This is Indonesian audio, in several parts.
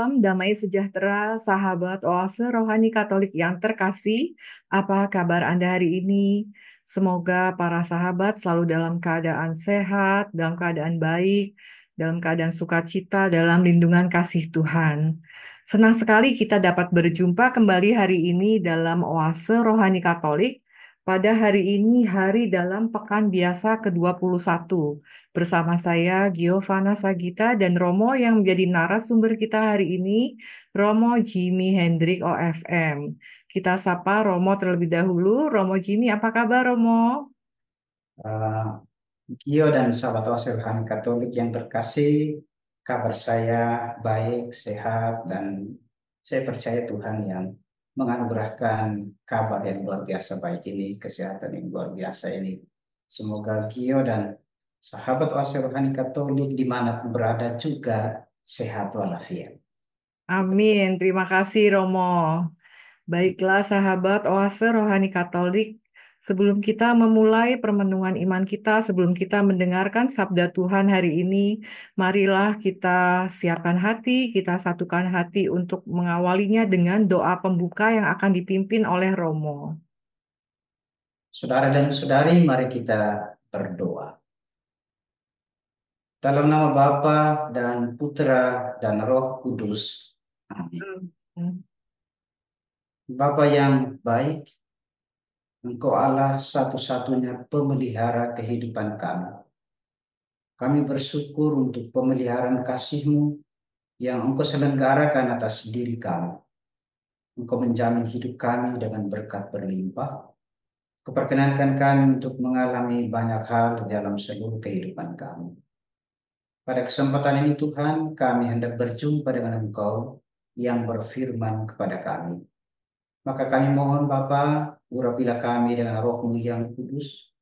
Salam damai sejahtera, sahabat Oase Rohani Katolik yang terkasih. Apa kabar Anda hari ini? Semoga para sahabat selalu dalam keadaan sehat, dalam keadaan baik, dalam keadaan sukacita, dalam lindungan kasih Tuhan. Senang sekali kita dapat berjumpa kembali hari ini dalam Oase Rohani Katolik. Pada hari ini, hari dalam Pekan Biasa ke-21. Bersama saya, Giovanna Sagita, dan Romo yang menjadi narasumber kita hari ini, Romo Jimmy Hendrik OFM. Kita sapa Romo terlebih dahulu. Romo Jimmy, apa kabar Romo? Eh, Gio dan sahabat Rohani Katolik yang terkasih, kabar saya baik, sehat, dan saya percaya Tuhan yang menganugerahkan kabar yang luar biasa baik ini, kesehatan yang luar biasa ini. Semoga Gio dan sahabat Rohani Katolik dimanapun berada juga sehat walafiat. Amin. Terima kasih Romo. Baiklah sahabat Oase Rohani Katolik, sebelum kita memulai permenungan iman kita, sebelum kita mendengarkan sabda Tuhan hari ini, marilah kita siapkan hati, kita satukan hati untuk mengawalinya dengan doa pembuka yang akan dipimpin oleh Romo. Saudara dan saudari, mari kita berdoa. Dalam nama Bapa dan Putra dan Roh Kudus. Amin. Hmm. Bapa yang baik, Engkau Allah satu-satunya pemelihara kehidupan kami. Kami bersyukur untuk pemeliharaan kasih-Mu yang Engkau selenggarakan atas diri kami. Engkau menjamin hidup kami dengan berkat berlimpah. Keperkenankan kami untuk mengalami banyak hal dalam seluruh kehidupan kami. Pada kesempatan ini Tuhan, kami hendak berjumpa dengan Engkau yang berfirman kepada kami. Maka kami mohon Bapa, urapilah kami dengan Roh-Mu yang kudus,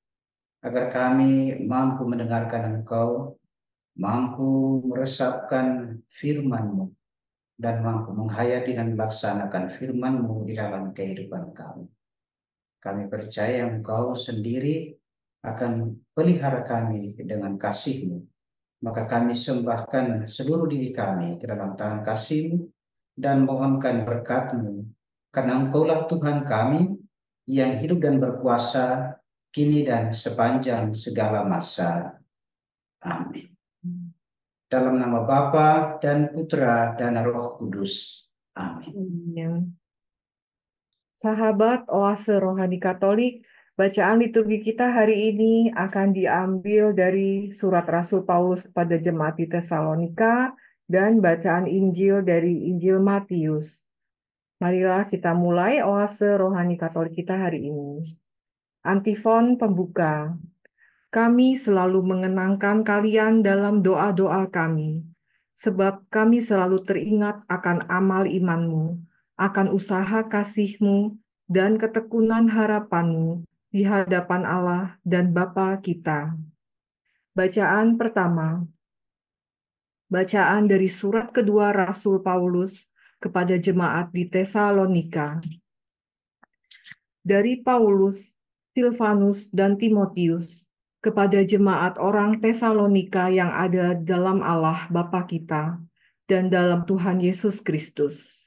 agar kami mampu mendengarkan Engkau, mampu meresapkan firman-Mu, dan mampu menghayati dan melaksanakan firman-Mu di dalam kehidupan kami. Kami percaya Engkau sendiri akan pelihara kami dengan kasih-Mu. Maka kami sembahkan seluruh diri kami ke dalam tangan kasih-Mu dan mohonkan berkat-Mu. Karena Engkaulah Tuhan kami yang hidup dan berkuasa kini dan sepanjang segala masa. Amin. Dalam nama Bapa dan Putra dan Roh Kudus. Amin. Amin. Sahabat Oase Rohani Katolik, bacaan liturgi kita hari ini akan diambil dari surat Rasul Paulus kepada jemaat di Tesalonika dan bacaan Injil dari Injil Matius. Marilah kita mulai Oase Rohani Katolik kita hari ini. Antifon pembuka. Kami selalu mengenangkan kalian dalam doa-doa kami, sebab kami selalu teringat akan amal imanmu, akan usaha kasihmu, dan ketekunan harapanmu di hadapan Allah dan Bapa kita. Bacaan pertama. Bacaan dari surat kedua Rasul Paulus kepada jemaat di Tesalonika. Dari Paulus, Silvanus, dan Timotius, kepada jemaat orang Tesalonika yang ada dalam Allah Bapa kita dan dalam Tuhan Yesus Kristus.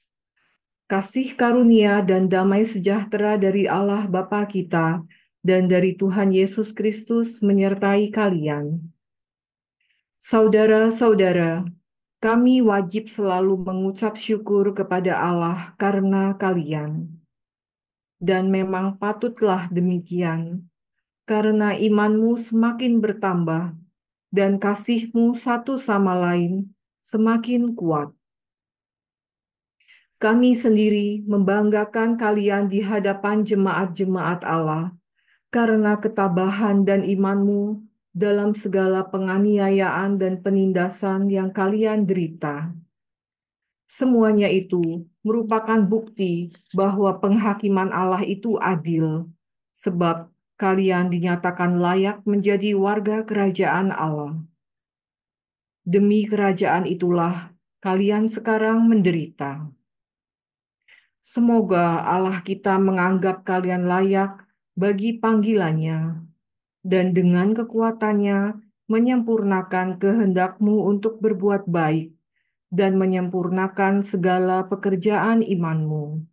Kasih karunia dan damai sejahtera dari Allah Bapa kita dan dari Tuhan Yesus Kristus menyertai kalian. Saudara-saudara, kami wajib selalu mengucap syukur kepada Allah karena kalian. Dan memang patutlah demikian, karena imanmu semakin bertambah dan kasihmu satu sama lain semakin kuat. Kami sendiri membanggakan kalian di hadapan jemaat-jemaat Allah, karena ketabahan dan imanmu dalam segala penganiayaan dan penindasan yang kalian derita. Semuanya itu merupakan bukti bahwa penghakiman Allah itu adil, sebab kalian dinyatakan layak menjadi warga kerajaan Allah. Demi kerajaan itulah kalian sekarang menderita. Semoga Allah kita menganggap kalian layak bagi panggilannya, dan dengan kekuatannya menyempurnakan kehendakmu untuk berbuat baik dan menyempurnakan segala pekerjaan imanmu.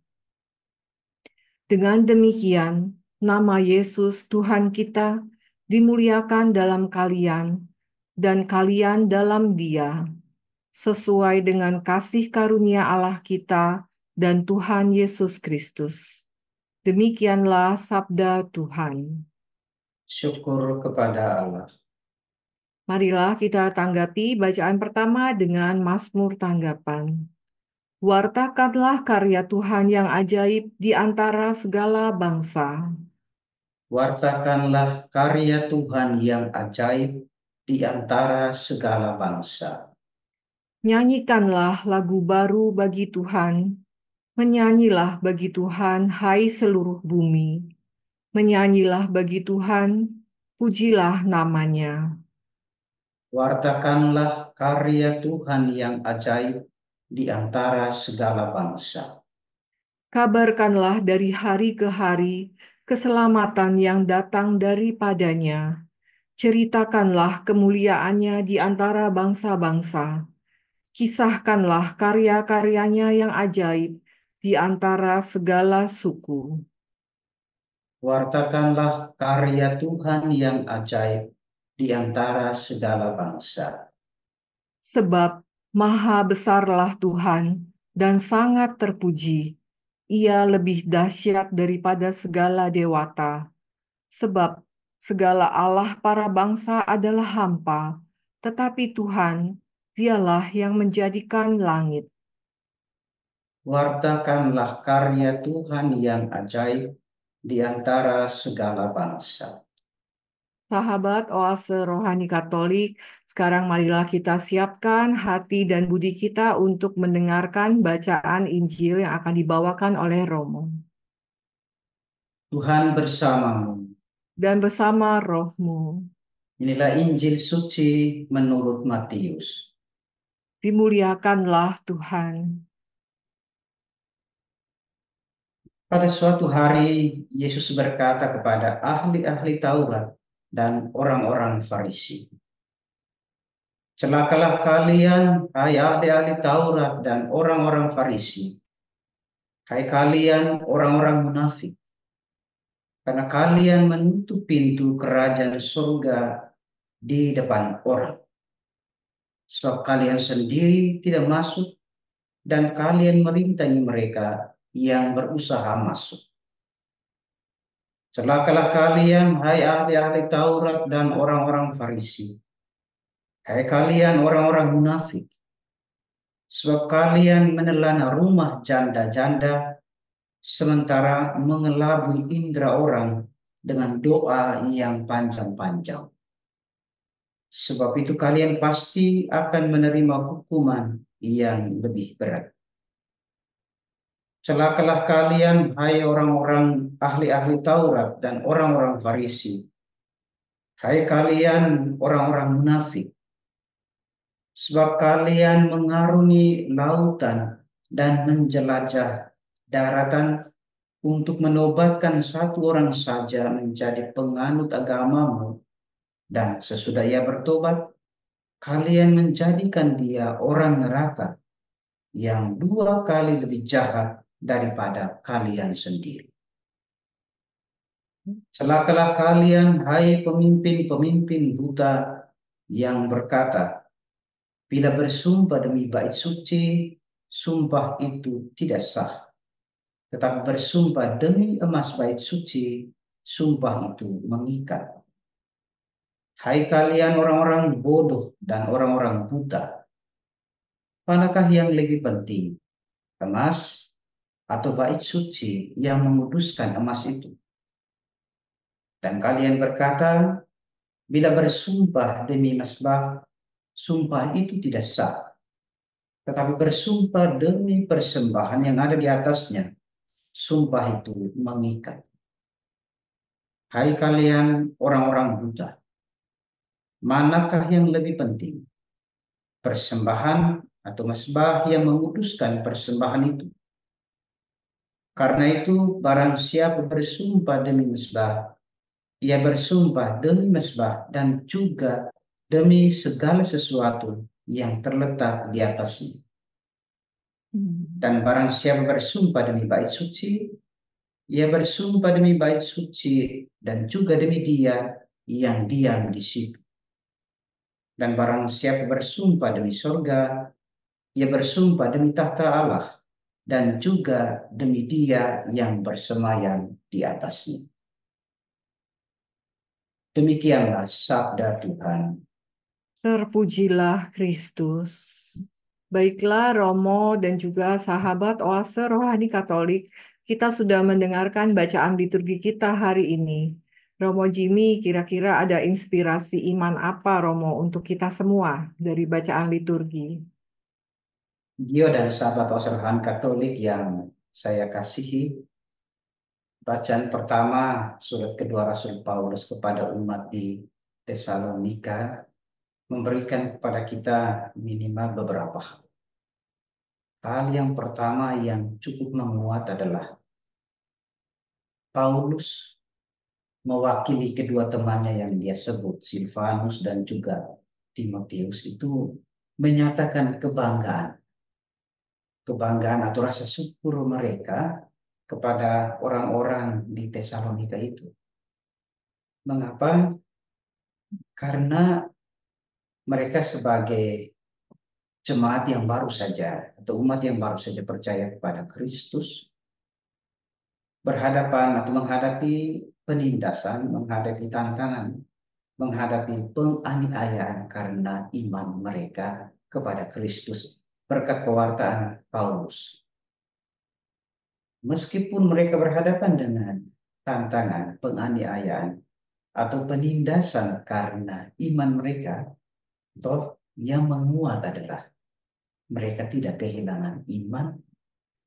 Dengan demikian, nama Yesus Tuhan kita dimuliakan dalam kalian dan kalian dalam Dia, sesuai dengan kasih karunia Allah kita dan Tuhan Yesus Kristus. Demikianlah sabda Tuhan. Syukur kepada Allah. Marilah kita tanggapi bacaan pertama dengan Mazmur tanggapan. Wartakanlah karya Tuhan yang ajaib di antara segala bangsa. Wartakanlah karya Tuhan yang ajaib di antara segala bangsa. Nyanyikanlah lagu baru bagi Tuhan. Menyanyilah bagi Tuhan, hai seluruh bumi. Menyanyilah bagi Tuhan, pujilah namanya. Wartakanlah karya Tuhan yang ajaib di antara segala bangsa. Kabarkanlah dari hari ke hari keselamatan yang datang daripadanya. Ceritakanlah kemuliaannya di antara bangsa-bangsa. Kisahkanlah karya-karyanya yang ajaib di antara segala suku. Wartakanlah karya Tuhan yang ajaib di antara segala bangsa. Sebab maha besarlah Tuhan dan sangat terpuji. Ia lebih dahsyat daripada segala dewata. Sebab segala Allah para bangsa adalah hampa, tetapi Tuhan, dialah yang menjadikan langit. Wartakanlah karya Tuhan yang ajaib di antara segala bangsa. Sahabat Oase Rohani Katolik, sekarang marilah kita siapkan hati dan budi kita untuk mendengarkan bacaan Injil yang akan dibawakan oleh Romo. Tuhan bersamamu. Dan bersama rohmu, Inilah Injil suci menurut Matius. dimuliakanlah Tuhan. Pada suatu hari, Yesus berkata kepada ahli-ahli Taurat dan orang-orang Farisi, "Celakalah kalian, hai ahli-ahli Taurat dan orang-orang Farisi, hai kalian orang-orang munafik, karena kalian menutup pintu kerajaan surga di depan orang. Sebab kalian sendiri tidak masuk dan kalian merintangi mereka yang berusaha masuk. Celakalah kalian, hai ahli-ahli Taurat dan orang-orang Farisi, hai kalian orang-orang munafik, sebab kalian menelan rumah janda-janda sementara mengelabui indera orang dengan doa yang panjang-panjang. Sebab itu kalian pasti akan menerima hukuman yang lebih berat. Celakalah kalian, hai orang-orang ahli-ahli Taurat dan orang-orang Farisi, hai kalian orang-orang munafik, sebab kalian mengarungi lautan dan menjelajah daratan untuk menobatkan satu orang saja menjadi penganut agamamu, dan sesudah ia bertobat, kalian menjadikan dia orang neraka yang 2 kali lebih jahat daripada kalian sendiri. Celakalah kalian, hai pemimpin-pemimpin buta yang berkata, bila bersumpah demi bait suci, sumpah itu tidak sah. Tetapi bersumpah demi emas bait suci, sumpah itu mengikat. Hai kalian orang-orang bodoh dan orang-orang buta, manakah yang lebih penting, emas atau bait suci yang menguduskan emas itu? Dan kalian berkata, bila bersumpah demi mesbah, sumpah itu tidak sah. Tetapi bersumpah demi persembahan yang ada di atasnya, sumpah itu mengikat. Hai kalian orang-orang buta, manakah yang lebih penting? Persembahan atau mesbah yang menguduskan persembahan itu? Karena itu barang siapa bersumpah demi mesbah, ia bersumpah demi mesbah dan juga demi segala sesuatu yang terletak di atasnya. Dan barang siapa bersumpah demi bait suci, ia bersumpah demi bait suci dan juga demi Dia yang diam di situ. Dan barang siapa bersumpah demi sorga, ia bersumpah demi tahta Allah dan juga demi Dia yang bersemayam di atasnya. Demikianlah sabda Tuhan. Terpujilah Kristus. Baiklah Romo dan juga sahabat Oase Rohani Katolik, kita sudah mendengarkan bacaan liturgi kita hari ini. Romo Jimmy, kira-kira ada inspirasi iman apa Romo untuk kita semua dari bacaan liturgi? Gio dan sahabat Osrohan Katolik yang saya kasihi, bacaan pertama surat kedua Rasul Paulus kepada umat di Tesalonika memberikan kepada kita minimal beberapa hal. Hal yang pertama yang cukup menguat adalah Paulus mewakili kedua temannya yang dia sebut, Silvanus dan juga Timotius, itu menyatakan kebanggaan atau rasa syukur mereka kepada orang-orang di Tesalonika itu. Mengapa? Karena mereka sebagai jemaat yang baru saja atau umat yang baru saja percaya kepada Kristus berhadapan atau menghadapi penindasan, menghadapi tantangan, menghadapi penganiayaan karena iman mereka kepada Kristus berkat pewartaan Paulus. Meskipun mereka berhadapan dengan tantangan, penganiayaan, atau penindasan karena iman mereka, toh yang menguat adalah mereka tidak kehilangan iman,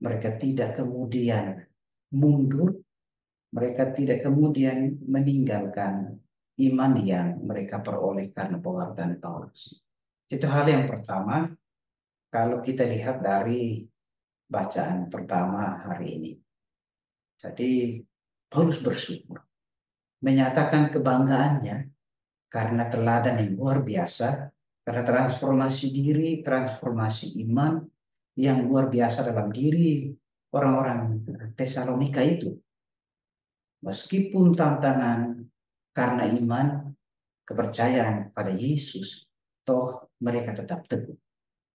mereka tidak kemudian mundur, mereka tidak kemudian meninggalkan iman yang mereka peroleh karena pewartaan Paulus. Itu hal yang pertama kalau kita lihat dari bacaan pertama hari ini. Jadi Paulus bersyukur, menyatakan kebanggaannya karena teladan yang luar biasa, karena transformasi diri, transformasi iman yang luar biasa dalam diri orang-orang Tesalonika itu. Meskipun tantangan karena iman, kepercayaan pada Yesus, toh mereka tetap teguh.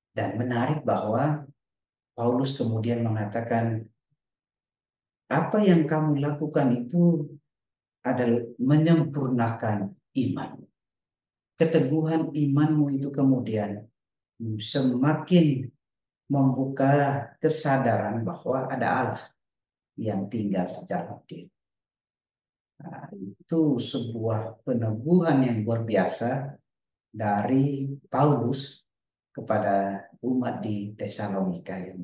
Dan menarik bahwa Paulus kemudian mengatakan, apa yang kamu lakukan itu adalah menyempurnakan iman. Keteguhan imanmu itu kemudian semakin membuka kesadaran bahwa ada Allah yang tinggal di dalam diri. Nah, itu sebuah peneguhan yang luar biasa dari Paulus kepada umat di Tesalonika yang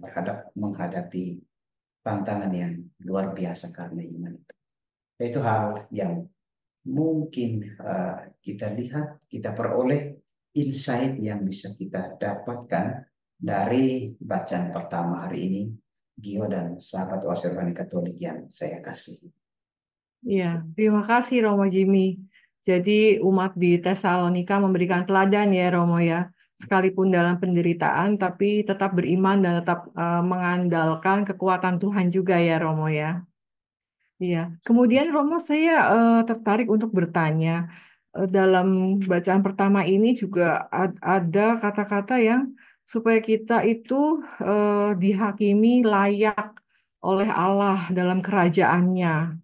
menghadapi tantangan yang luar biasa karena iman itu. Itu hal yang mungkin kita lihat, kita peroleh insight yang bisa kita dapatkan dari bacaan pertama hari ini, Gio dan sahabat Wasirwani Katolik yang saya kasih. Iya, terima kasih Romo Jimmy. Jadi umat di Tesalonika memberikan teladan ya Romo ya, sekalipun dalam penderitaan tapi tetap beriman dan tetap mengandalkan kekuatan Tuhan juga ya Romo ya. Iya, kemudian Romo saya tertarik untuk bertanya, dalam bacaan pertama ini juga ada kata-kata yang supaya kita itu dihakimi layak oleh Allah dalam kerajaannya.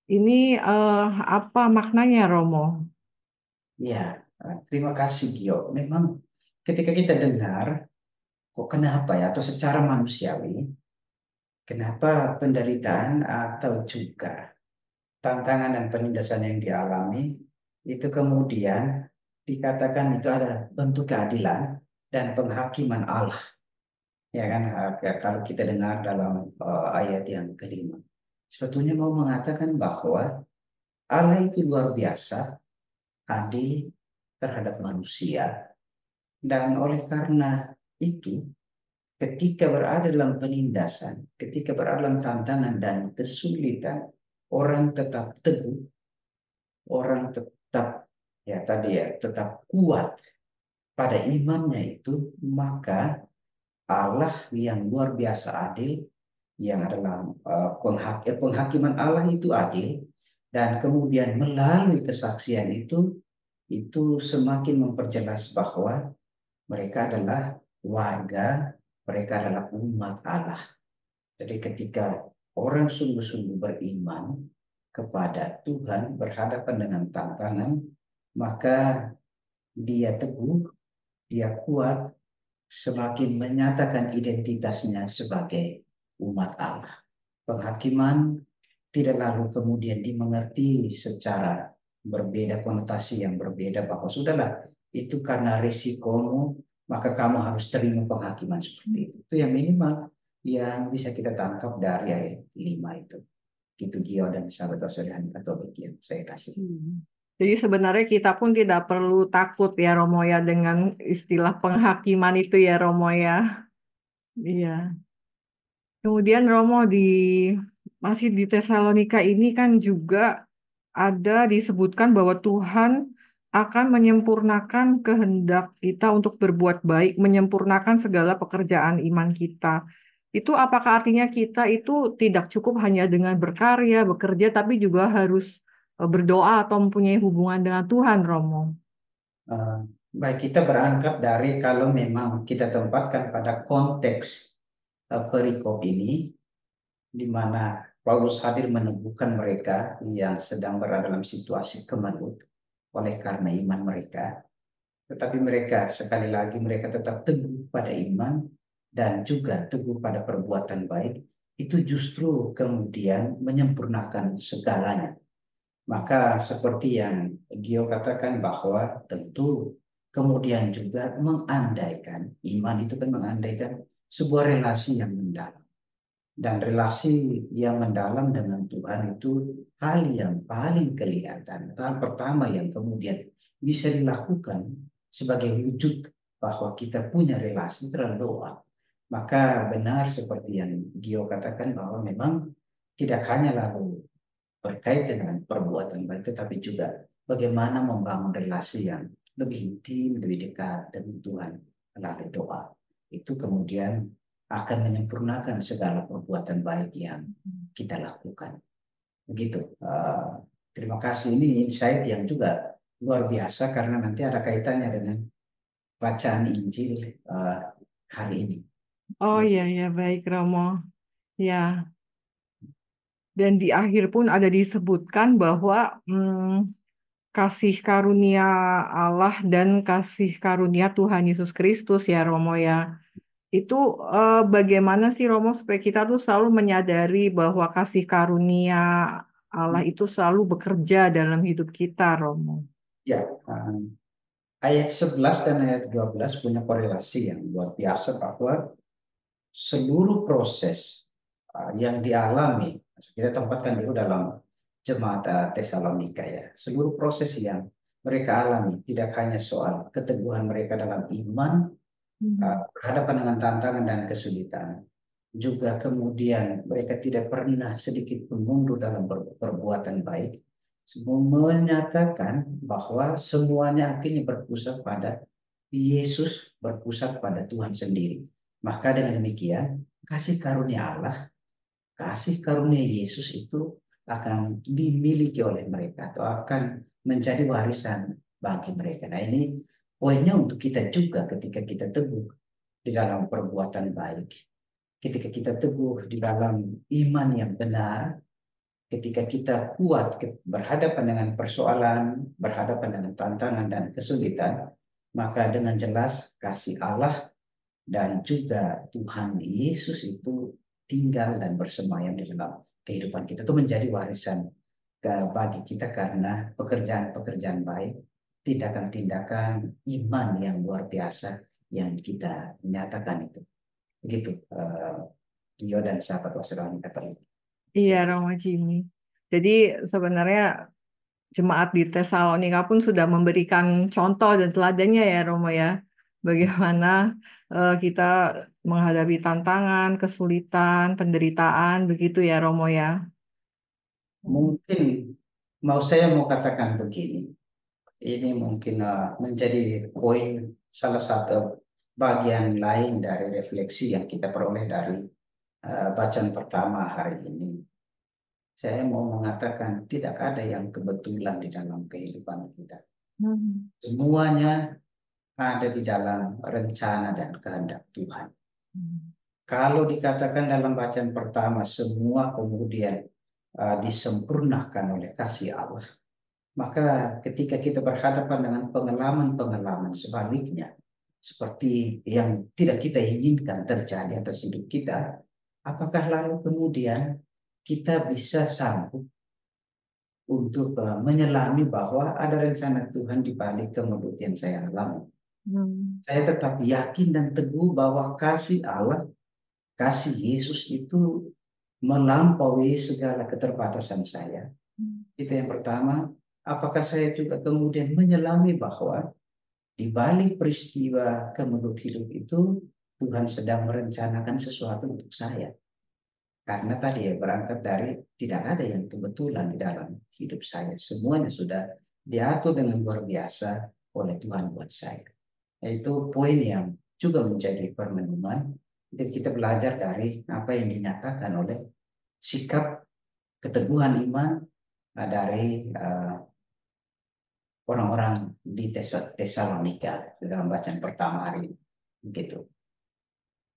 Ini apa maknanya, Romo? Ya, terima kasih Gio. Memang ketika kita dengar, kok kenapa ya, atau secara manusiawi, kenapa penderitaan atau juga tantangan dan penindasan yang dialami itu kemudian dikatakan itu ada bentuk keadilan dan penghakiman Allah. Ya kan, kalau kita dengar dalam ayat yang kelima. Sebetulnya mau mengatakan bahwa Allah itu luar biasa adil terhadap manusia. Dan oleh karena itu, ketika berada dalam penindasan, ketika berada dalam tantangan dan kesulitan, orang tetap teguh, orang tetap ya tadi ya tetap kuat pada imannya itu, maka Allah yang luar biasa adil, yang adalah penghakiman Allah itu adil, dan kemudian melalui kesaksian itu semakin memperjelas bahwa mereka adalah warga, mereka adalah umat Allah. Jadi ketika orang sungguh-sungguh beriman kepada Tuhan, berhadapan dengan tantangan, maka dia teguh, dia kuat, semakin menyatakan identitasnya sebagai umat Allah. Penghakiman tidak lalu kemudian dimengerti secara berbeda, konotasi yang berbeda, bahwa sudahlah itu karena risikomu maka kamu harus terima penghakiman seperti itu. Itu yang minimal yang bisa kita tangkap dari ayat 5 itu. Gitu Gio dan sahabat Australian Katolik yang saya kasih. Jadi sebenarnya kita pun tidak perlu takut ya Romo ya dengan istilah penghakiman itu ya Romo ya. Iya. Kemudian Romo masih di Tesalonika ini kan juga ada disebutkan bahwa Tuhan akan menyempurnakan kehendak kita untuk berbuat baik, menyempurnakan segala pekerjaan iman kita. Itu apakah artinya kita itu tidak cukup hanya dengan berkarya, bekerja, tapi juga harus berdoa atau mempunyai hubungan dengan Tuhan, Romo? Eh, Baik, kita berangkat dari kalau memang kita tempatkan pada konteks perikop ini, di mana Paulus hadir meneguhkan mereka yang sedang berada dalam situasi kemelut oleh karena iman mereka. Tetapi mereka, sekali lagi, mereka tetap teguh pada iman dan juga teguh pada perbuatan baik. Itu justru kemudian menyempurnakan segalanya. Maka seperti yang Gio katakan bahwa tentu kemudian juga mengandaikan, iman itu kan mengandaikan sebuah relasi yang mendalam. Dan relasi yang mendalam dengan Tuhan itu hal yang paling kelihatan. Hal pertama yang kemudian bisa dilakukan sebagai wujud bahwa kita punya relasi terhadap doa. Maka benar seperti yang Gio katakan bahwa memang tidak hanya lalu berkait dengan perbuatan baik, tetapi juga bagaimana membangun relasi yang lebih intim, lebih dekat dengan Tuhan melalui doa. Itu kemudian akan menyempurnakan segala perbuatan baik yang kita lakukan. Begitu. Terima kasih, ini insight yang juga luar biasa karena nanti ada kaitannya dengan bacaan Injil hari ini. Oh iya, ya baik Romo. Ya, dan di akhir pun ada disebutkan bahwa kasih karunia Allah dan kasih karunia Tuhan Yesus Kristus ya Romo ya. Itu bagaimana sih Romo supaya kita tuh selalu menyadari bahwa kasih karunia Allah itu selalu bekerja dalam hidup kita Romo. Ya, ayat 11 dan ayat 12 punya korelasi yang luar biasa bahwa seluruh proses yang dialami, kita tempatkan dulu dalam jemaat Tesalonika ya, seluruh proses yang mereka alami tidak hanya soal keteguhan mereka dalam iman, berhadapan dengan tantangan dan kesulitan, juga kemudian mereka tidak pernah sedikit pun mundur dalam perbuatan baik, semua menyatakan bahwa semuanya akhirnya berpusat pada Yesus, berpusat pada Tuhan sendiri. Maka dengan demikian, kasih karunia Allah, kasih karunia Yesus itu akan dimiliki oleh mereka atau akan menjadi warisan bagi mereka. Nah ini poinnya untuk kita juga ketika kita teguh di dalam perbuatan baik. Ketika kita teguh di dalam iman yang benar, ketika kita kuat berhadapan dengan persoalan, berhadapan dengan tantangan dan kesulitan, maka dengan jelas kasih Allah dan juga Tuhan Yesus itu tinggal dan bersemayam di dalam kehidupan kita. Itu menjadi warisan bagi kita karena pekerjaan-pekerjaan baik, tindakan-tindakan iman yang luar biasa yang kita nyatakan itu. Begitu, Tio dan sahabat Wasserani Katolik. Iya Romo Jimmy. Jadi sebenarnya jemaat di Tesalonika pun sudah memberikan contoh dan teladannya ya Romo ya. Bagaimana kita menghadapi tantangan, kesulitan, penderitaan, begitu ya Romo ya. Mungkin saya mau katakan begini, ini mungkin menjadi poin salah satu bagian lain dari refleksi yang kita peroleh dari bacaan pertama hari ini. Saya mau mengatakan tidak ada yang kebetulan di dalam kehidupan kita. Semuanya ada di dalam rencana dan kehendak Tuhan. Kalau dikatakan dalam bacaan pertama semua kemudian disempurnakan oleh kasih Allah, maka ketika kita berhadapan dengan pengalaman-pengalaman sebaliknya, seperti yang tidak kita inginkan terjadi atas hidup kita, apakah lalu kemudian kita bisa sanggup untuk menyelami bahwa ada rencana Tuhan di balik kemelut yang saya alami? Saya tetap yakin dan teguh bahwa kasih Allah, kasih Yesus itu melampaui segala keterbatasan saya. Itu yang pertama. Apakah saya juga kemudian menyelami bahwa di balik peristiwa kemelut hidup itu Tuhan sedang merencanakan sesuatu untuk saya. Karena tadi ya berangkat dari tidak ada yang kebetulan di dalam hidup saya. Semuanya sudah diatur dengan luar biasa oleh Tuhan buat saya. Itu poin yang juga menjadi permenungan. Jadi kita belajar dari apa yang dinyatakan oleh sikap keteguhan iman dari orang-orang di Tesalonika dalam bacaan pertama hari ini. Begitu.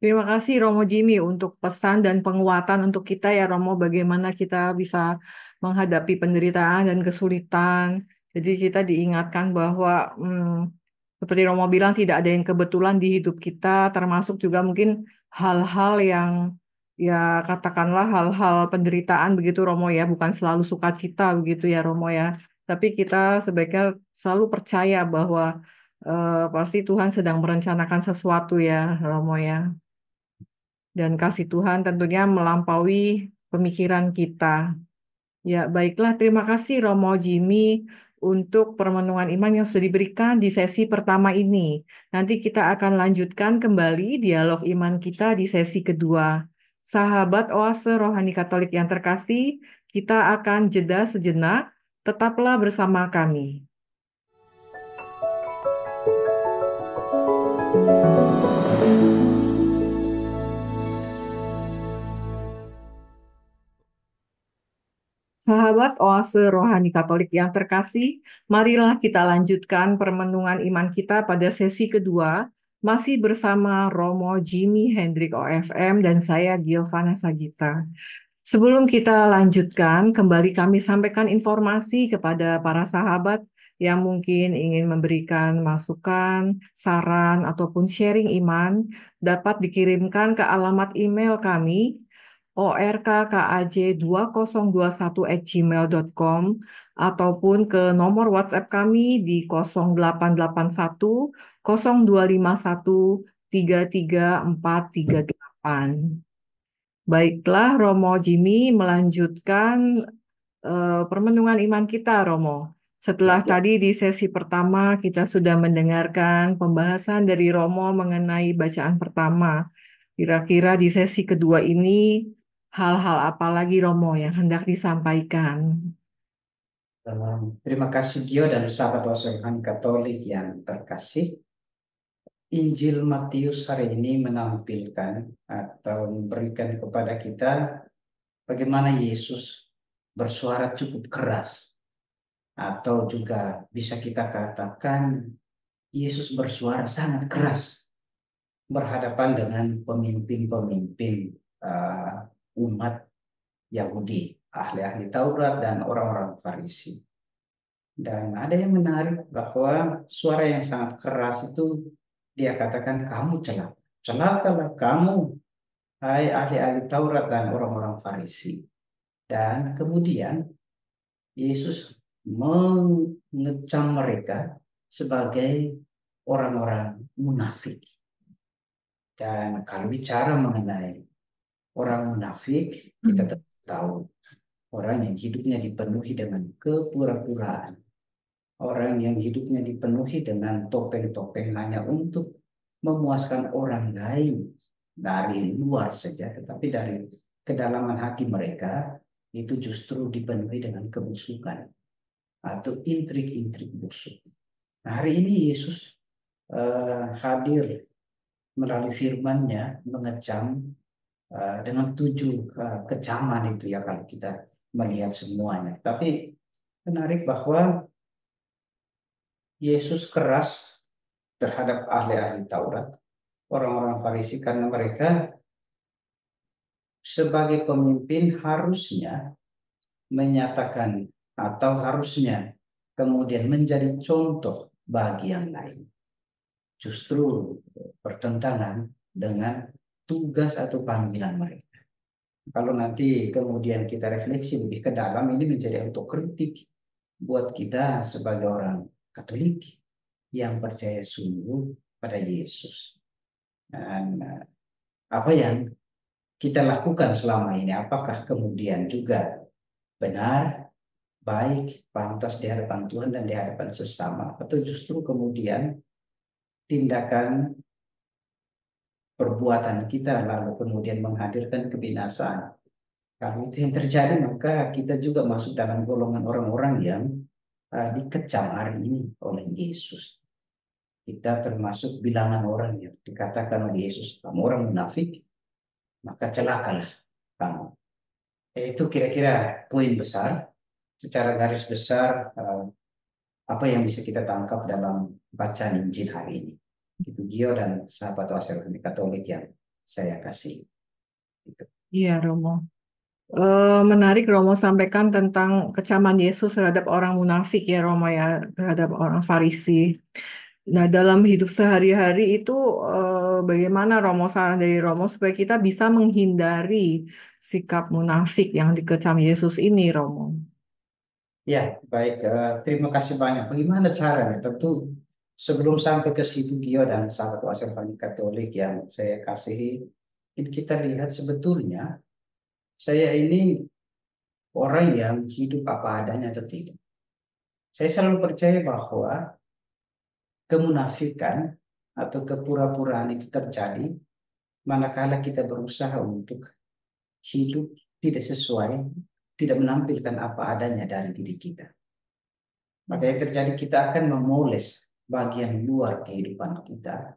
Terima kasih Romo Jimmy untuk pesan dan penguatan untuk kita ya Romo, bagaimana kita bisa menghadapi penderitaan dan kesulitan. Jadi kita diingatkan bahwa seperti Romo bilang tidak ada yang kebetulan di hidup kita, termasuk juga mungkin hal-hal yang ya katakanlah hal-hal penderitaan begitu Romo ya, bukan selalu sukacita begitu ya Romo ya. Tapi kita sebaiknya selalu percaya bahwa pasti Tuhan sedang merencanakan sesuatu ya Romo ya. Dan kasih Tuhan tentunya melampaui pemikiran kita. Ya, baiklah. Terima kasih Romo Jimmy untuk permenungan iman yang sudah diberikan di sesi pertama ini. Nanti kita akan lanjutkan kembali dialog iman kita di sesi kedua. Sahabat Oase Rohani Katolik yang terkasih, kita akan jeda sejenak. Tetaplah bersama kami. Sahabat Oase Rohani Katolik yang terkasih, marilah kita lanjutkan permenungan iman kita pada sesi kedua, masih bersama Romo Jimmy Hendrik OFM dan saya Giovanna Sagita. Sebelum kita lanjutkan, kembali kami sampaikan informasi kepada para sahabat yang mungkin ingin memberikan masukan, saran, ataupun sharing iman, dapat dikirimkan ke alamat email kami orkkaj2021@gmail.com ataupun ke nomor WhatsApp kami di 0881 0251 33438. Baiklah, Romo Jimmy melanjutkan permenungan iman kita, Romo. Setelah tadi di sesi pertama kita sudah mendengarkan pembahasan dari Romo mengenai bacaan pertama. Kira-kira di sesi kedua ini hal-hal apa lagi Romo yang hendak disampaikan? Terima kasih Gio dan sahabat Rohani Katolik yang terkasih. Injil Matius hari ini menampilkan atau memberikan kepada kita bagaimana Yesus bersuara cukup keras, atau juga bisa kita katakan Yesus bersuara sangat keras berhadapan dengan pemimpin-pemimpin umat Yahudi, ahli-ahli Taurat dan orang-orang Farisi. Dan ada yang menarik bahwa suara yang sangat keras itu dia katakan kamu celaka. Celakalah kamu, hai ahli-ahli Taurat dan orang-orang Farisi. Dan kemudian Yesus mengecam mereka sebagai orang-orang munafik. Dan kalau bicara mengenai orang munafik, kita tahu orang yang hidupnya dipenuhi dengan kepura-puraan. Orang yang hidupnya dipenuhi dengan topeng-topeng hanya untuk memuaskan orang lain dari luar saja, tetapi dari kedalaman hati mereka itu justru dipenuhi dengan kebusukan atau intrik-intrik busuk. Nah, hari ini Yesus hadir melalui firman-Nya mengecam dengan 7 kecaman itu ya kalau kita melihat semuanya. Tapi menarik bahwa Yesus keras terhadap ahli-ahli Taurat, orang-orang Farisi, karena mereka sebagai pemimpin harusnya menyatakan atau harusnya kemudian menjadi contoh bagi yang lain. Justru bertentangan dengan tugas atau panggilan mereka. Kalau nanti kemudian kita refleksi lebih ke dalam, ini menjadi autokritik buat kita sebagai orang Katolik yang percaya sungguh pada Yesus. Dan apa yang kita lakukan selama ini, apakah kemudian juga benar, baik, pantas di hadapan Tuhan dan di hadapan sesama, atau justru kemudian tindakan perbuatan kita lalu kemudian menghadirkan kebinasaan. Kalau itu yang terjadi, maka kita juga masuk dalam golongan orang-orang yang dikecam hari ini oleh Yesus. Kita termasuk bilangan orang yang dikatakan oleh Yesus, kamu orang munafik, maka celakalah kamu. Itu kira-kira poin besar, secara garis besar, apa yang bisa kita tangkap dalam bacaan Injil hari ini. Itu Gio dan sahabat Wasel Katolik yang saya kasih. Gitu. Iya, Romo. Menarik Romo sampaikan tentang kecaman Yesus terhadap orang munafik ya Romo ya, terhadap orang Farisi. Nah, dalam hidup sehari-hari itu bagaimana Romo saran dari Romo supaya kita bisa menghindari sikap munafik yang dikecam Yesus ini, Romo? Ya, baik. Terima kasih banyak. Bagaimana caranya? Tentu sebelum sampai ke situ Gio dan sahabat Wasel Katolik yang saya kasihi, kita lihat sebetulnya saya ini orang yang hidup apa adanya atau tidak. Saya selalu percaya bahwa kemunafikan atau kepura-puraan itu terjadi manakala kita berusaha untuk hidup tidak sesuai, tidak menampilkan apa adanya dari diri kita. Maka yang terjadi, kita akan memoles bagian luar kehidupan kita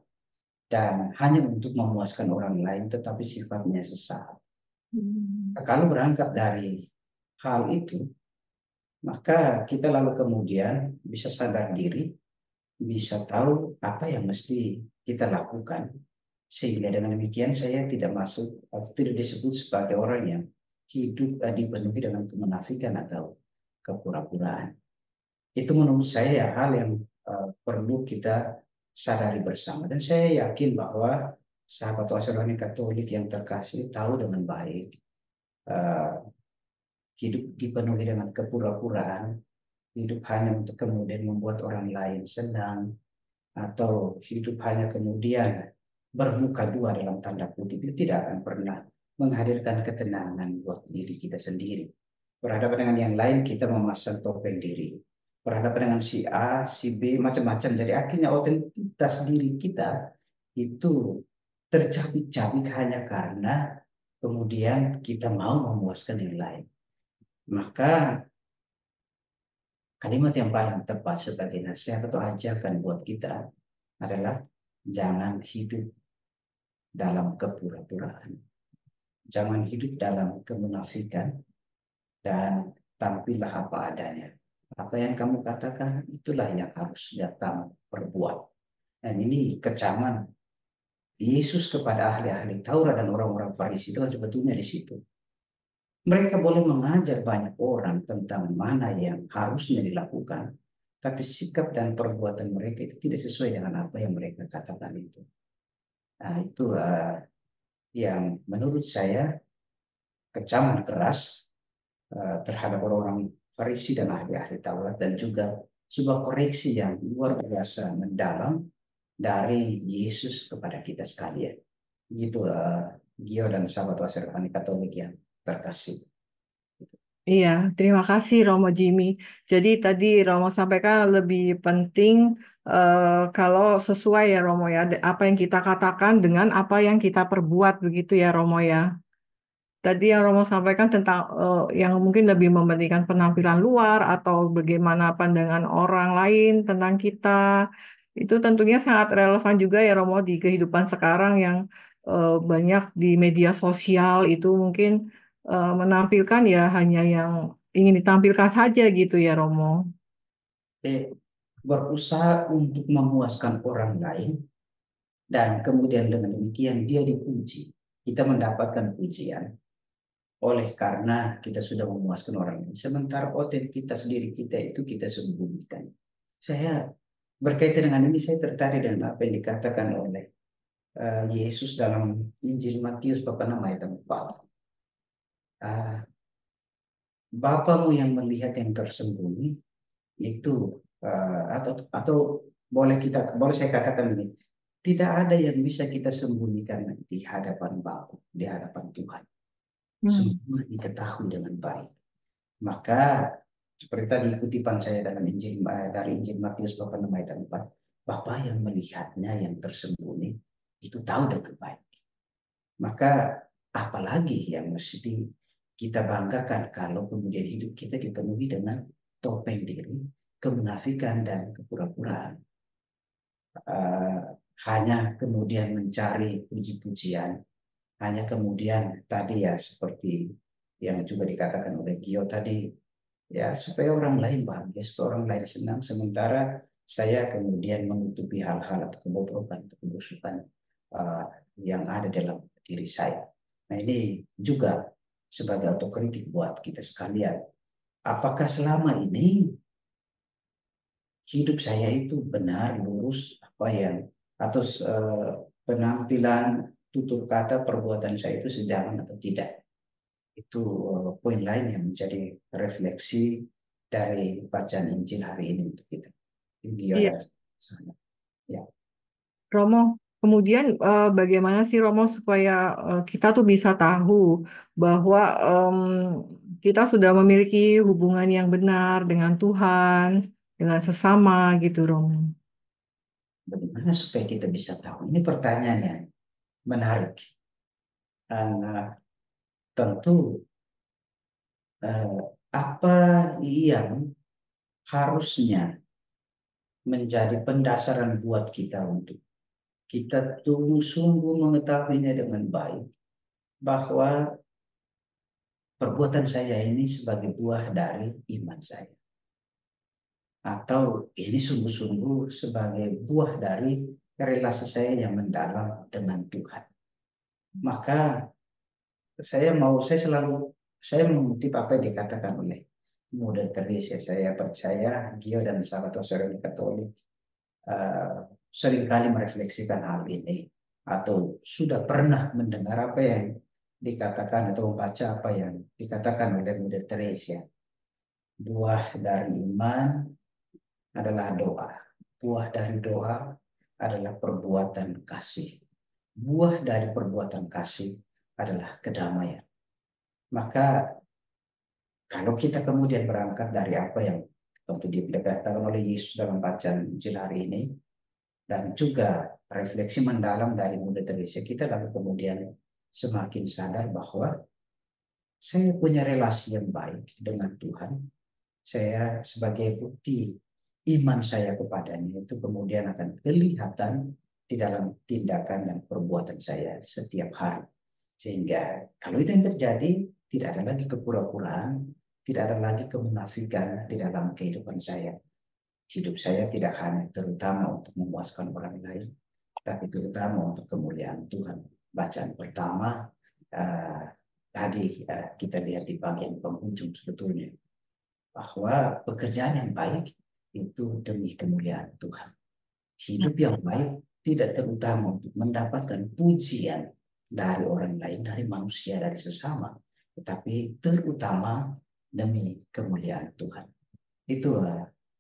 dan hanya untuk memuaskan orang lain, tetapi sifatnya sesaat. Nah, kalau berangkat dari hal itu, maka kita lalu kemudian bisa sadar diri, bisa tahu apa yang mesti kita lakukan. Sehingga dengan demikian saya tidak masuk atau tidak disebut sebagai orang yang hidup dipenuhi dengan kemunafikan atau kepura-puraan. Itu menurut saya hal yang perlu kita sadari bersama. Dan saya yakin bahwa sahabat Wasalani Katolik yang terkasih tahu dengan baik uh, hidup dipenuhi dengan kepura-puraan, hidup hanya untuk kemudian membuat orang lain senang, atau hidup hanya kemudian bermuka dua dalam tanda kutip, itu tidak akan pernah menghadirkan ketenangan buat diri kita sendiri. Berhadapan dengan yang lain, kita memasang topeng diri. Berhadapan dengan si A, si B, macam-macam. Jadi akhirnya otentitas diri kita itu tercabik-cabik hanya karena kemudian kita mau memuaskan yang lain. Maka kalimat yang paling tepat sebagai nasihat atau ajakan buat kita adalah jangan hidup dalam kepura-puraan. Jangan hidup dalam kemunafikan dan tampillah apa adanya. Apa yang kamu katakan, itulah yang harus kamu perbuat. Dan ini kecaman Yesus kepada ahli-ahli Taurat dan orang-orang Farisi itu kan sebetulnya di situ. Mereka boleh mengajar banyak orang tentang mana yang harusnya dilakukan, tapi sikap dan perbuatan mereka itu tidak sesuai dengan apa yang mereka katakan itu. Nah, itu yang menurut saya kecaman keras terhadap orang-orang Farisi dan ahli-ahli Taurat, dan juga sebuah koreksi yang luar biasa mendalam dari Yesus kepada kita sekalian. Gitu Gio dan sahabat Wassermani Katolik yang terkasih. Iya, terima kasih Romo Jimmy. Jadi tadi Romo sampaikan lebih penting kalau sesuai ya Romo ya, apa yang kita katakan dengan apa yang kita perbuat begitu ya Romo ya. Tadi yang Romo sampaikan tentang yang mungkin lebih mementingkan penampilan luar atau bagaimana pandangan orang lain tentang kita. Itu tentunya sangat relevan juga ya Romo di kehidupan sekarang yang banyak di media sosial itu mungkin menampilkan ya hanya yang ingin ditampilkan saja gitu ya Romo. Berusaha untuk memuaskan orang lain dan kemudian dengan demikian dia dipuji. Kita mendapatkan pujian oleh karena kita sudah memuaskan orang lain. Sementara otentitas diri kita itu kita sembunyikan. Saya berkaitan dengan ini saya tertarik dengan apa yang dikatakan oleh Yesus dalam Injil Matius bab 6 ayat 4. Bapamu yang melihat yang tersembunyi itu atau boleh saya katakan ini, tidak ada yang bisa kita sembunyikan di hadapan Bapa, di hadapan Tuhan. Hmm. Semua diketahui dengan baik. Maka seperti tadi kutipan saya dalam Injil dari Injil Matius bab 6 ayat 4, Bapa yang melihatnya yang tersembunyi itu tahu dengan baik. Maka apalagi yang mesti kita banggakan kalau kemudian hidup kita dipenuhi dengan topeng diri, kemunafikan dan kepura-puraan. Uh, Hanya kemudian mencari puji-pujian, hanya kemudian tadi ya seperti yang juga dikatakan oleh Gio tadi, ya supaya orang lain bahagia, supaya orang lain senang, sementara saya kemudian menutupi hal-hal atau kebobrokan atau kebusukan uh, yang ada dalam diri saya. Nah ini juga sebagai otokritik buat kita sekalian. Apakah selama ini hidup saya itu benar, lurus, apa yang atau penampilan, tutur kata, perbuatan saya itu sejalan atau tidak? Itu poin lain yang menjadi refleksi dari bacaan Injil hari ini untuk kita. Gio Iya, dan saya. Ya, Romo. Kemudian bagaimana sih Romo supaya kita tuh bisa tahu bahwa kita sudah memiliki hubungan yang benar dengan Tuhan, dengan sesama gitu Romo. bagaimana supaya kita bisa tahu? Ini pertanyaannya menarik. Dan tentu uh, apa yang harusnya menjadi pendasaran buat kita untuk kita sungguh mengetahuinya dengan baik bahwa perbuatan saya ini sebagai buah dari iman saya. Atau ini sungguh-sungguh sebagai buah dari relasi saya yang mendalam dengan Tuhan. Maka saya mengutip apa yang dikatakan oleh Mother Teresa. Saya percaya Gio dan sahabat-sahabat Katolik uh, seringkali merefleksikan hal ini atau sudah pernah mendengar apa yang dikatakan atau membaca apa yang dikatakan oleh Mother Teresa. Buah dari iman adalah doa. Buah dari doa adalah perbuatan kasih. Buah dari perbuatan kasih adalah kedamaian. Maka kalau kita kemudian berangkat dari apa yang tentu dikatakan oleh Yesus dalam bacaan Injil hari ini, dan juga refleksi mendalam dari Bunda Teresa, kita lalu kemudian semakin sadar bahwa saya punya relasi yang baik dengan Tuhan. Saya sebagai bukti iman saya kepadanya itu kemudian akan kelihatan di dalam tindakan dan perbuatan saya setiap hari. Sehingga kalau itu yang terjadi, tidak ada lagi kepura-puraan, tidak ada lagi kemunafikan di dalam kehidupan saya. Hidup saya tidak hanya terutama untuk memuaskan orang lain, tapi terutama untuk kemuliaan Tuhan. Bacaan pertama uh, tadi kita lihat di bagian penghujung sebetulnya bahwa pekerjaan yang baik itu demi kemuliaan Tuhan. Hidup yang baik tidak terutama untuk mendapatkan pujian dari orang lain, dari manusia, dari sesama, tetapi terutama demi kemuliaan Tuhan. Itu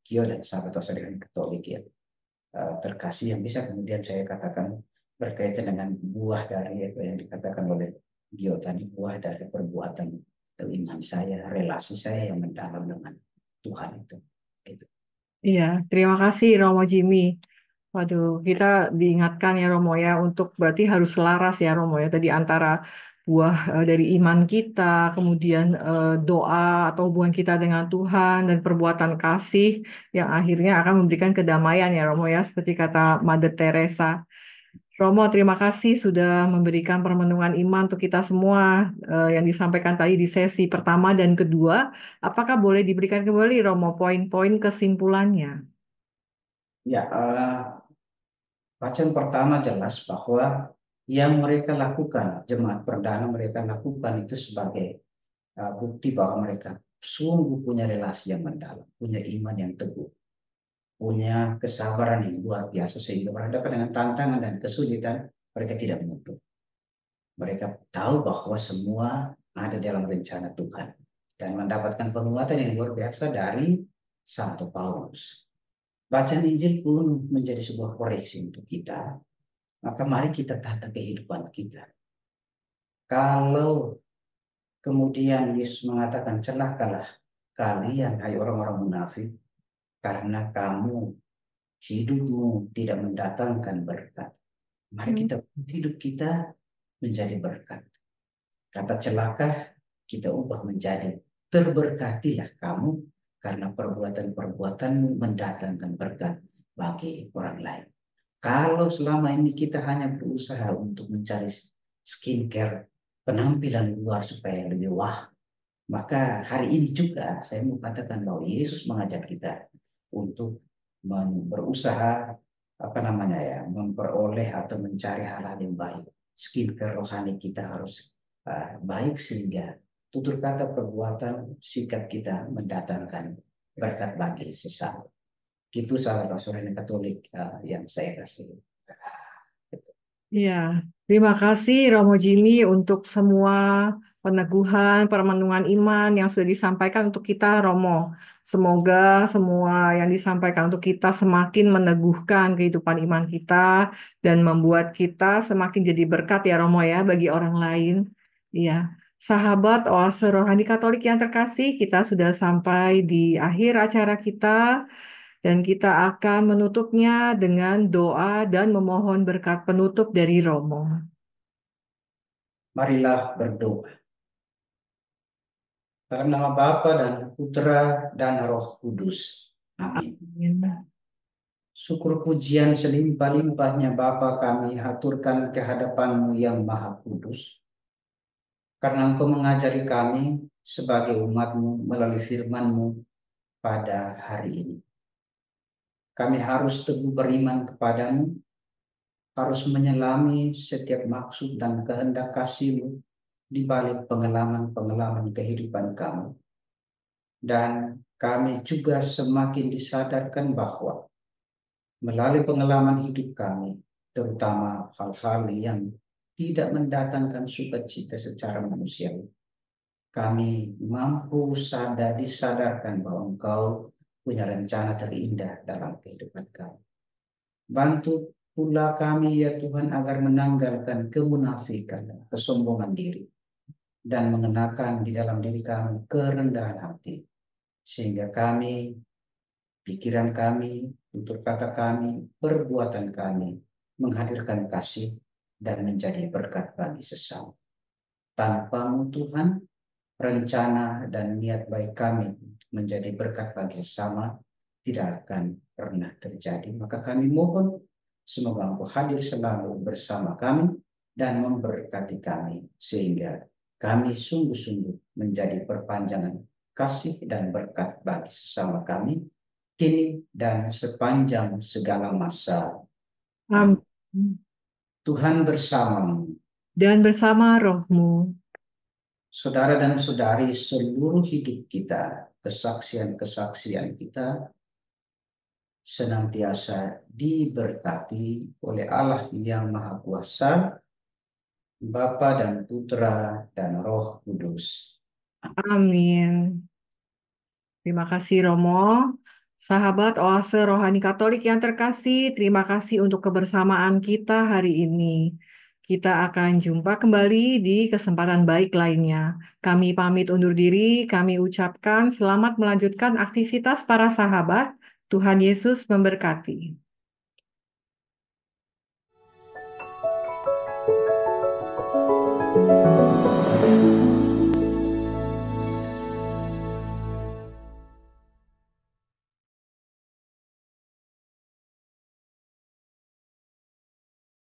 Kio dan sahabat-sahabat Katolik ya, terkasih yang bisa kemudian saya katakan berkaitan dengan buah dari apa yang dikatakan oleh Gio tadi, buah dari perbuatan iman saya, relasi saya yang mendalam dengan Tuhan itu. Gitu. Iya, terima kasih Romo Jimmy. Waduh, kita diingatkan ya Romo ya untuk berarti harus selaras ya Romo ya tadi antara buah dari iman kita, kemudian doa atau hubungan kita dengan Tuhan dan perbuatan kasih yang akhirnya akan memberikan kedamaian ya Romo ya, seperti kata Mother Teresa. Romo, terima kasih sudah memberikan permenungan iman untuk kita semua yang disampaikan tadi di sesi pertama dan kedua. Apakah boleh diberikan kembali Romo poin-poin kesimpulannya? Ya, bacaan pertama jelas bahwa yang mereka lakukan, jemaat perdana mereka lakukan itu sebagai bukti bahwa mereka sungguh punya relasi yang mendalam, punya iman yang teguh, punya kesabaran yang luar biasa sehingga berhadapan dengan tantangan dan kesulitan mereka tidak menutup. Mereka tahu bahwa semua ada dalam rencana Tuhan dan mendapatkan penguatan yang luar biasa dari Santo Paulus. Bacaan Injil pun menjadi sebuah koreksi untuk kita. Maka mari kita tata kehidupan kita. Kalau kemudian Yesus mengatakan, celakalah kalian, hai orang-orang munafik, karena kamu hidupmu tidak mendatangkan berkat. Mari Hmm. kita hidup kita menjadi berkat. Kata celaka kita ubah menjadi terberkatilah kamu karena perbuatan-perbuatanmu mendatangkan berkat bagi orang lain. Kalau selama ini kita hanya berusaha untuk mencari skincare, penampilan luar supaya lebih wah, maka hari ini juga saya mau katakan bahwa Yesus mengajak kita untuk berusaha apa namanya ya, memperoleh atau mencari hal-hal yang baik. Skincare rohani kita harus baik sehingga tutur kata perbuatan sikap kita mendatangkan berkat bagi sesama. Itu salah pastoral Katolik yang saya kasih. Ya, terima kasih Romo Jimmy untuk semua peneguhan, permenungan iman yang sudah disampaikan untuk kita, Romo. Semoga semua yang disampaikan untuk kita semakin meneguhkan kehidupan iman kita dan membuat kita semakin jadi berkat ya, Romo ya, bagi orang lain. Iya. Sahabat Oase Rohani Katolik yang terkasih, kita sudah sampai di akhir acara kita. Dan kita akan menutupnya dengan doa dan memohon berkat penutup dari Romo. Marilah berdoa. Dalam nama Bapa dan Putra dan Roh Kudus. Amin. Amin. Syukur pujian selimpah-limpahnya Bapa kami haturkan kehadapan-Mu yang Maha Kudus. Karena Engkau mengajari kami sebagai umat-Mu melalui firman-Mu pada hari ini. Kami harus teguh beriman kepadamu, harus menyelami setiap maksud dan kehendak kasih-Mu di balik pengalaman-pengalaman kehidupan kami. Dan kami juga semakin disadarkan bahwa melalui pengalaman hidup kami, terutama hal-hal yang tidak mendatangkan sukacita secara manusiawi, kami mampu disadarkan bahwa Engkau punya rencana terindah dalam kehidupan kami. Bantu pula kami ya Tuhan agar menanggalkan kemunafikan, kesombongan diri, dan mengenakan di dalam diri kami kerendahan hati, sehingga kami, pikiran kami, tutur kata kami, perbuatan kami, menghadirkan kasih dan menjadi berkat bagi sesama. Tanpa-Mu Tuhan, rencana dan niat baik kami menjadi berkat bagi sesama tidak akan pernah terjadi. Maka kami mohon semoga Engkau hadir selalu bersama kami dan memberkati kami sehingga kami sungguh-sungguh menjadi perpanjangan kasih dan berkat bagi sesama kami kini dan sepanjang segala masa. Amin. Amin. Tuhan bersamamu. Dan bersama rohmu. Saudara dan saudari, seluruh hidup kita, kesaksian-kesaksian kita senantiasa diberkati oleh Allah yang Maha Kuasa, Bapa dan Putra dan Roh Kudus. Amin. Terima kasih Romo. Sahabat Oase Rohani Katolik yang terkasih, terima kasih untuk kebersamaan kita hari ini. Kita akan jumpa kembali di kesempatan baik lainnya. Kami pamit undur diri, kami ucapkan selamat melanjutkan aktivitas para sahabat. Tuhan Yesus memberkati.